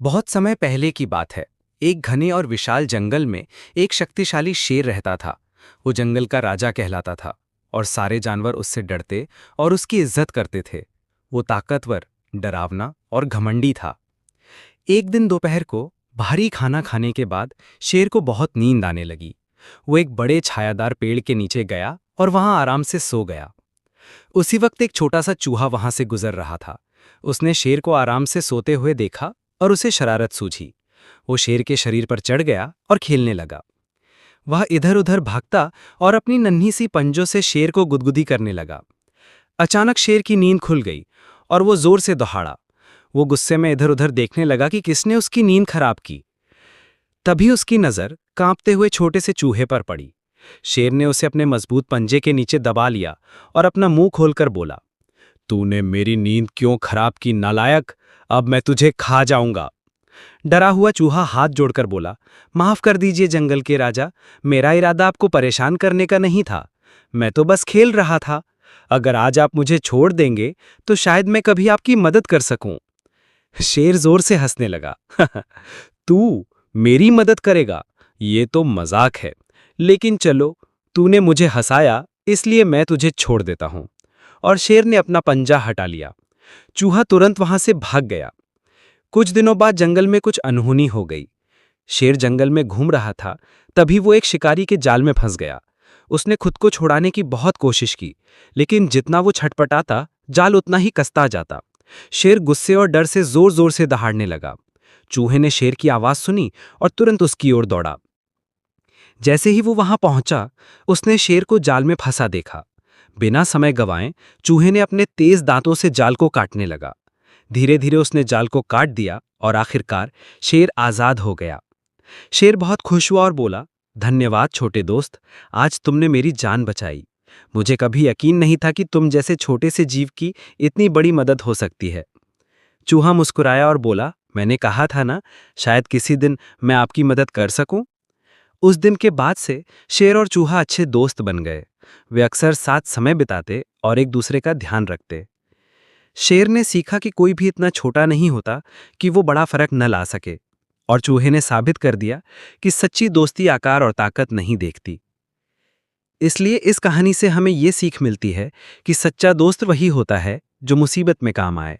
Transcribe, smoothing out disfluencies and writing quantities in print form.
बहुत समय पहले की बात है। एक घने और विशाल जंगल में एक शक्तिशाली शेर रहता था। वो जंगल का राजा कहलाता था और सारे जानवर उससे डरते और उसकी इज्जत करते थे। वो ताकतवर, डरावना और घमंडी था। एक दिन दोपहर को भारी खाना खाने के बाद शेर को बहुत नींद आने लगी। वो एक बड़े छायादार पेड़ के नीचे गया और वहां आराम से सो गया। उसी वक्त एक छोटा सा चूहा वहां से गुजर रहा था। उसने शेर को आराम से सोते हुए देखा और उसे शरारत सूझी। वो शेर के शरीर पर चढ़ गया और खेलने लगा। वह इधर उधर भागता और अपनी नन्ही सी पंजों से शेर को गुदगुदी करने लगा। अचानक शेर की नींद खुल गई और वो जोर से दौड़ा। वो गुस्से में इधर उधर देखने लगा कि किसने उसकी नींद खराब की। तभी उसकी नजर कांपते हुए छोटे से चूहे पर पड़ी। शेर ने उसे अपने मजबूत पंजे के नीचे दबा लिया और अपना मुंह खोलकर बोला, तूने मेरी नींद क्यों खराब की नालायक? अब मैं तुझे खा जाऊंगा। डरा हुआ चूहा हाथ जोड़कर बोला, माफ कर दीजिए जंगल के राजा, मेरा इरादा आपको परेशान करने का नहीं था। मैं तो बस खेल रहा था। अगर आज आप मुझे छोड़ देंगे तो शायद मैं कभी आपकी मदद कर सकूं। शेर जोर से हंसने लगा। तू मेरी मदद करेगा? ये तो मजाक है। लेकिन चलो, तूने मुझे हंसाया इसलिए मैं तुझे छोड़ देता हूं। और शेर ने अपना पंजा हटा लिया। चूहा तुरंत वहां से भाग गया। कुछ दिनों बाद जंगल में कुछ अनहोनी हो गई। शेर जंगल में घूम रहा था, तभी वो एक शिकारी के जाल में फंस गया। उसने खुद को छुड़ाने की बहुत कोशिश की, लेकिन जितना वो छटपटाता, जाल उतना ही कसता जाता। शेर गुस्से और डर से जोर जोर से दहाड़ने लगा। चूहे ने शेर की आवाज सुनी और तुरंत उसकी ओर दौड़ा। जैसे ही वो वहां पहुंचा, उसने शेर को जाल में फंसा देखा। बिना समय गंवाए चूहे ने अपने तेज दांतों से जाल को काटने लगा। धीरे धीरे उसने जाल को काट दिया और आखिरकार शेर आजाद हो गया। शेर बहुत खुश हुआ और बोला, धन्यवाद छोटे दोस्त, आज तुमने मेरी जान बचाई। मुझे कभी यकीन नहीं था कि तुम जैसे छोटे से जीव की इतनी बड़ी मदद हो सकती है। चूहा मुस्कुराया और बोला, मैंने कहा था ना, शायद किसी दिन मैं आपकी मदद कर सकूं। उस दिन के बाद से शेर और चूहा अच्छे दोस्त बन गए। वे अक्सर साथ समय बिताते और एक दूसरे का ध्यान रखते। शेर ने सीखा कि कोई भी इतना छोटा नहीं होता कि वो बड़ा फर्क न ला सके, और चूहे ने साबित कर दिया कि सच्ची दोस्ती आकार और ताकत नहीं देखती। इसलिए इस कहानी से हमें ये सीख मिलती है कि सच्चा दोस्त वही होता है जो मुसीबत में काम आए।